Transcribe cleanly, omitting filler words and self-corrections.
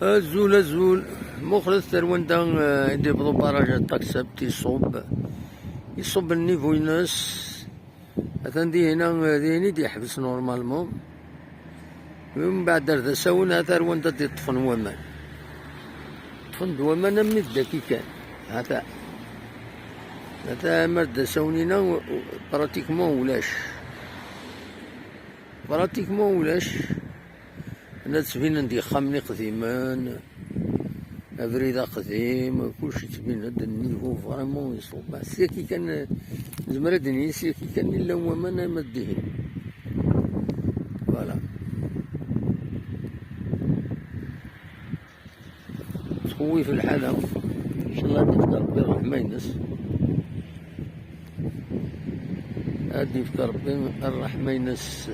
الزول الزول مخلص تروندا يدي بضو براجة تاكسب يصب النيفو ينس أثن دي هنا ديني دي يحبس نورمالمون من بعد درد ساونا تروندا دي طفن ومان طفن ومان مدة كي كان هذا مرد ساونينا براتيكمون ولاش أنا تبين ندي خامني قديمان أبريد قديم كلشي تبين هاد النيفو فريمون يصوب سيكي كان زمرد سيكي كان إلا هو ما ديهن فوالا تخوي في الحالة إن شاء الله نفكر ربي الرحمة ينس هادي يفكر ربي الرحمة ينس